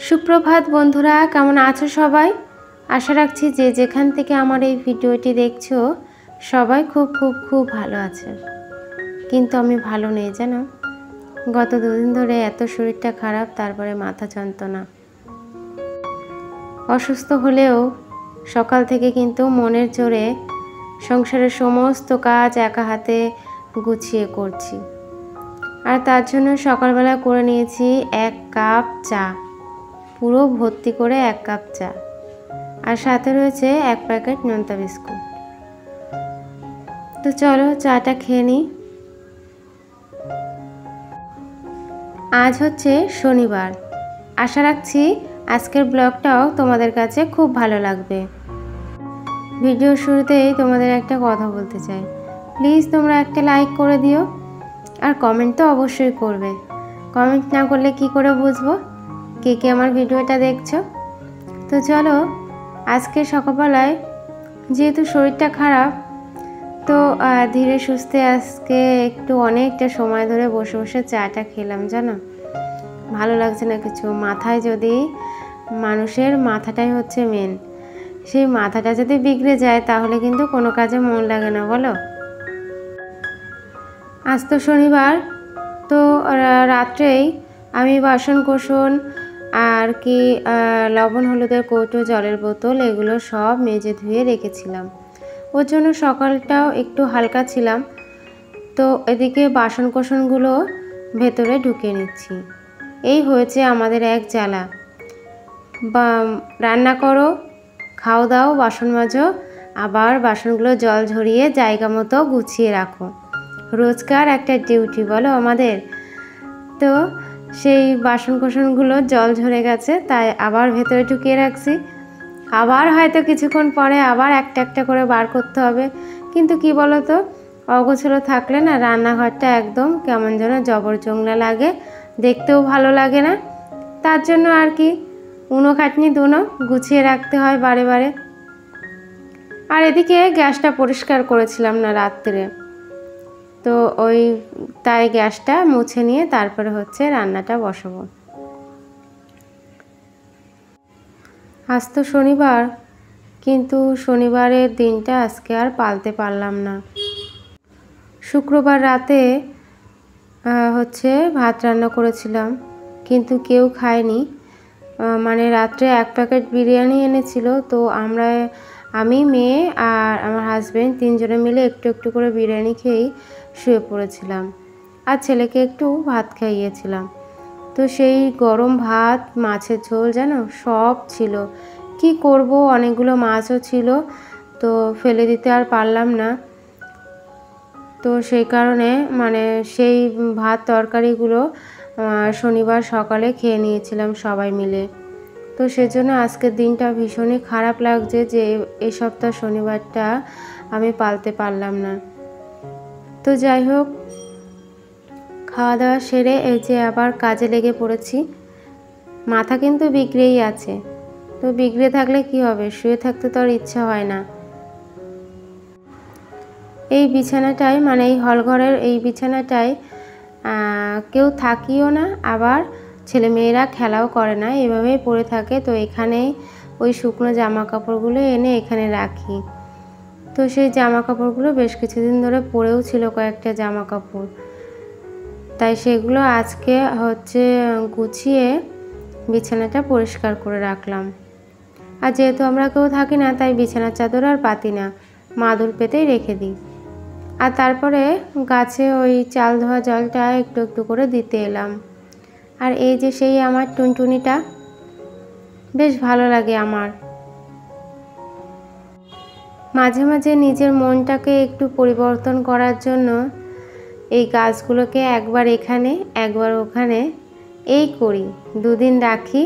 সুপ্রভাত বন্ধুরা, কেমন আছো সবাই? আশা রাখছি যে যেখান থেকে আমার এই ভিডিওটি দেখছো সবাই খুব খুব খুব ভালো আছে। কিন্তু আমি ভালো নেই জানো। গত দুদিন ধরে এত শরীরটা খারাপ, তারপরে মাথা যন্ত্রণা। অসুস্থ হলেও সকাল থেকে কিন্তু মনের জোরে সংসারের সমস্ত কাজ একা হাতে গুছিয়ে করছি। আর তার জন্য সকালবেলা করে নিয়েছি 1 কাপ চা, পুরো ভর্তি করে 1 কাপ চা, আর সাথে রয়েছে 1 প্যাকেট নোনতা বিস্কুট। তো চলো চাটা খেয়ে নিই। আজ হচ্ছে শনিবার। আশা রাখছি আজকের ব্লগটাও তোমাদের কাছে খুব ভালো লাগবে। ভিডিওর শুরুতেই তোমাদের একটা কথা বলতে চাই, প্লিজ তোমরা একটা লাইক করে দিও, আর কমেন্ট তো অবশ্যই করবে। কমেন্ট না করলে কি করে বুঝবো কে কে আমার ভিডিওটা দেখছো। তো চলো, আজকে সকালবেলায় যেহেতু শরীরটা খারাপ, তো ধীরে সুস্থে আজকে একটু অনেকটা সময় ধরে বসে বসে চাটা খেলাম জানো। ভালো লাগছে না কিছু। মাথায় যদি, মানুষের মাথাটাই হচ্ছে মেন, সেই মাথাটা যদি বিগড়ে যায় তাহলে কিন্তু কোনো কাজে মন লাগে না, বলো। আজ তো শনিবার, তো রাত্রেই আমি বাসন কোসন আর কি লবণ হলুদের কৌটো, জলের বোতল, এগুলো সব মেজে ধুয়ে রেখেছিলাম। ওর জন্য সকালটাও একটু হালকা ছিলাম। তো এদিকে বাসন কোসনগুলো ভেতরে ঢুকে নিচ্ছি। এই হয়েছে আমাদের এক জ্বালা। রান্না করো, খাও দাও, বাসন মাজো, আবার বাসনগুলো জল ঝরিয়ে জায়গা মতো গুছিয়ে রাখো। রোজকার একটা ডিউটি বলো আমাদের। তো সেই বাসন কোসনগুলো জল ঝরে গেছে, তাই আবার ভেতরে ঢুকিয়ে রাখছি। আবার হয়তো কিছুক্ষণ পরে আবার একটা একটা করে বার করতে হবে। কিন্তু কি বলো তো, অগোছালো থাকলে না রান্নাঘরটা একদম কেমন যেন জবরজংলা লাগে, দেখতেও ভালো লাগে না। তার জন্য আর কি উনো খাটনি দুনো গুছিয়ে রাখতে হয় বারে বারে। আর এদিকে গ্যাসটা পরিষ্কার করেছিলাম না রাত্রে, তো তাই গ্যাসটা মুছে নিয়ে তারপরে হচ্ছে রান্নাটা বসাবো। আজ তো শনিবার, কিন্তু শনিবারের দিনটা আজকে আর পালতে পারলাম না। শুক্রবার রাতে হচ্ছে ভাত রান্না করেছিলাম, কিন্তু কেউ খায়নি। মানে রাত্রে 1 প্যাকেট বিরিয়ানি এনেছিল, তো আমি, মেয়ে আর আমার হাজব্যান্ড 3 জনে মিলে একটু একটু করে বিরিয়ানি খেয়েই শুয়ে পড়েছিলাম, আর ছেলেকে একটু ভাত খাইয়েছিলাম। তো সেই গরম ভাত, মাছের ঝোল জানো সব ছিল। কি করব, অনেকগুলো মাছও ছিল, তো ফেলে দিতে আর পারলাম না। তো সেই কারণে মানে সেই ভাত তরকারিগুলো শনিবার সকালে খেয়ে নিয়েছিলাম সবাই মিলে। তো সেজন্য আজকের দিনটা ভীষণই খারাপ লাগছে যে এই সপ্তাহ শনিবারটা আমি পালতে পারলাম না। তো যাই হোক, খাওয়া দাওয়া সেরে এই যে আবার কাজে লেগে পড়েছি। মাথা কিন্তু বিগড়েই আছে, তো বিগড়ে থাকলে কি হবে, শুয়ে থাকতে তো আর ইচ্ছা হয় না। এই বিছানাটায়, মানে এই হলঘরের এই বিছানাটায় কেউ থাকিও না, আবার ছেলেমেয়েরা খেলাও করে না, এভাবেই পড়ে থাকে। তো এখানেই ওই শুকনো জামা কাপড়গুলো এনে এখানে রাখি। তো সেই জামা কাপড়গুলো বেশ কিছুদিন ধরে পরেও ছিল, কয়েকটা জামা কাপড়, তাই সেগুলো আজকে হচ্ছে গুছিয়ে বিছানাটা পরিষ্কার করে রাখলাম। আর যেহেতু আমরা কেউ থাকি না, তাই বিছানার চাদর আর পাতি না, মাদুর পেতেই রেখে দিই। আর তারপরে গাছে ওই চাল ধোয়া জলটা একটু একটু করে দিতে এলাম। আর এই যে সেই আমার টুনটুনিটা, বেশ ভালো লাগে আমার। মাঝে মাঝে নিজের মনটাকে একটু পরিবর্তন করার জন্য এই গাছগুলোকে একবার এখানে একবার ওখানে এই করি, 2 দিন রাখি,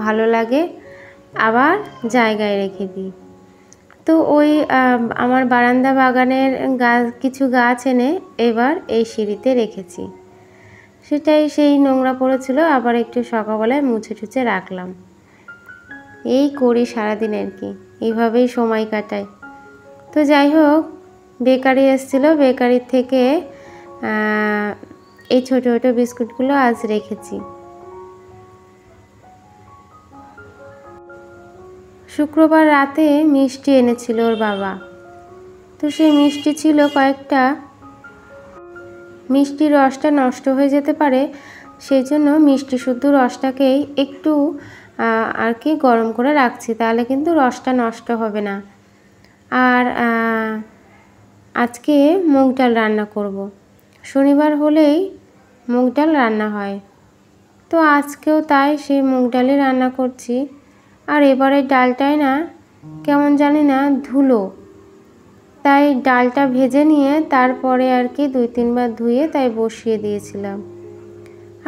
ভালো লাগে, আবার জায়গায় রেখে দিই। তো আমার বারান্দা বাগানের কিছু গাছ এনে এবার এই সিঁড়িতে রেখেছি। সেটাই সেই নোংরা পড়েছিল, আবার একটু সকালবেলায় মুছে টুছে রাখলাম। এই করি সারাদিন আর কি, এইভাবেই সময় কাটাই। তো যাই হোক, বেকারি এসেছিলো, বেকারির থেকে এই ছোটো ছোটো বিস্কুটগুলো আজ রেখেছি। শুক্রবার রাতে মিষ্টি এনেছিল ওর বাবা। তো সেই মিষ্টি ছিল কয়েকটা, মিষ্টির রসটা নষ্ট হয়ে যেতে পারে, সেই জন্য মিষ্টি শুদ্ধ রসটাকেই একটু আর কি গরম করে রাখছি, তাহলে কিন্তু রসটা নষ্ট হবে না। আর আজকে মুগ ডাল রান্না করব। শনিবার হলেই মুগ ডাল রান্না হয়, তো আজকেও তাই সেই মুগ ডালই রান্না করছি। আর এবারের ডালটায় না কেমন জানি না ধুলো, তাই ডালটা ভেজে নিয়ে তারপরে আর কি 2-3 বার ধুয়ে তাই বসিয়ে দিয়েছিলাম।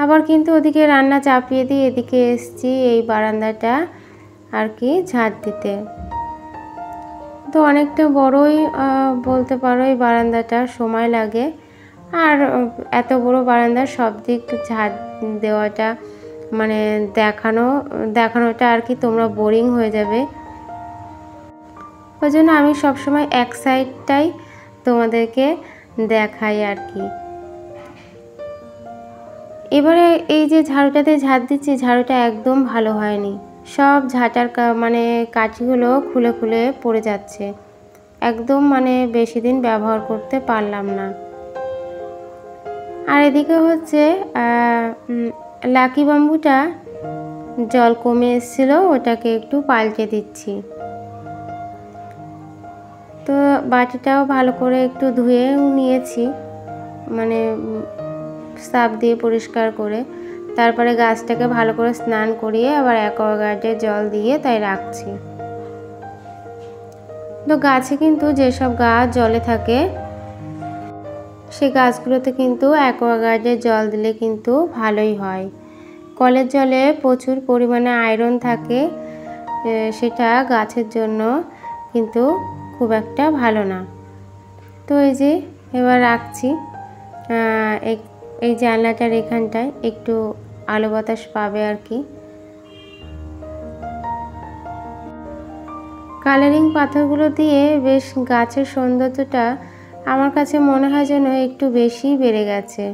আবার কিন্তু ওদিকে রান্না চাপিয়ে দিয়ে এদিকে এসছি এই বারান্দাটা আর কি ঝাড় দিতে। তো অনেকটা বড়ই বলতে পারো এই বারান্দাটা, সময় লাগে। আর এত বড় বারান্দার সব দিক ঝাড় দেওয়াটা মানে দেখানোটা আর কি তোমরা বোরিং হয়ে যাবে, ওই জন্য আমি সবসময় এক সাইডটাই তোমাদেরকে দেখাই আর কি। এবারে এই যে ঝাড়ুটাতে ঝাড় দিচ্ছি, ঝাড়ুটা একদম ভালো হয়নি, সব ঝাঁটার মানে কাঠিগুলো খুলে খুলে পড়ে যাচ্ছে, একদম মানে বেশি দিন ব্যবহার করতে পারলাম না। আর এদিকে হচ্ছে লাকি বাম্বুটা জল কমে এসেছিলো, ওটাকে একটু পাল্টে দিচ্ছি। তো বাটিটাও ভালো করে একটু ধুয়েও নিয়েছি, মানে সার্ফ দিয়ে পরিষ্কার করে, তারপরে গাছটাকে ভালো করে স্নান করিয়ে আবার অ্যাকোয়াগার্ডে জল দিয়ে তাই রাখছি। তো গাছে কিন্তু যেসব গাছ জলে থাকে সেই গাছগুলোতে কিন্তু অ্যাকোয়াগার্ডে জল দিলে কিন্তু ভালোই হয়। কলের জলে প্রচুর পরিমাণে আয়রন থাকে, সেটা গাছের জন্য কিন্তু খুব একটা ভালো না। তো এই যে এবার রাখছি, এই জানলাটার এখানটায় একটু আলো বাতাস পাবে আর কি। কালারিং পাথরগুলো দিয়ে বেশ গাছের সৌন্দর্যটা আমার কাছে মনে হয় যেন একটু বেশি বেড়ে গেছে,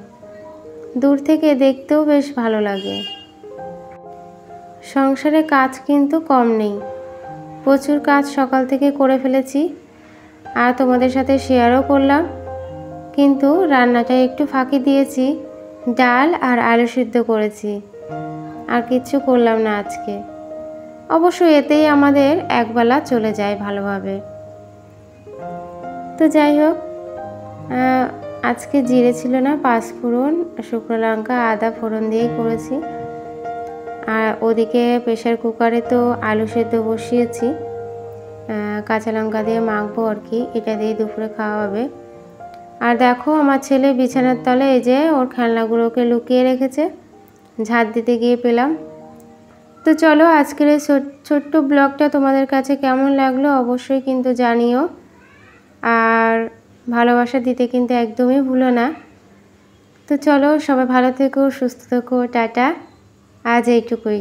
দূর থেকে দেখতেও বেশ ভালো লাগে। সংসারে কাজ কিন্তু কম নেই, প্রচুর কাজ সকাল থেকে করে ফেলেছি আর তোমাদের সাথে শেয়ারও করলাম, কিন্তু রান্নাটা একটু ফাঁকি দিয়েছি, ডাল আর আলু সিদ্ধ করেছি, আর কিচ্ছু করলাম না আজকে। অবশ্য এতেই আমাদের একবেলা চলে যায় ভালোভাবে। তো যাই হোক, আজকে জিরে ছিল না, 5 ফোড়ন, শুকনো লঙ্কা, আদা ফোড়ন দিয়েই করেছি। আর ওদিকে প্রেশার কুকারে তো আলু সেদ্ধ বসিয়েছি, কাঁচা লঙ্কা দিয়ে মাখবো আর কি, এটা দিয়ে দুপুরে খাওয়া হবে। আর দেখো আমার ছেলে বিছানার তলে এই যে ওর খেলনাগুলোকে লুকিয়ে রেখেছে, ঝাড় দিতে গিয়ে পেলাম। তো চলো আজকের এই ছোট্ট ব্লগটা তোমাদের কাছে কেমন লাগলো অবশ্যই কিন্তু জানিও, আর ভালোবাসা দিতে কিন্তু একদমই ভুলো না। তো চলো সবাই ভালো থেকো, সুস্থ থেকো, টাটা, আজ এইটুকুই।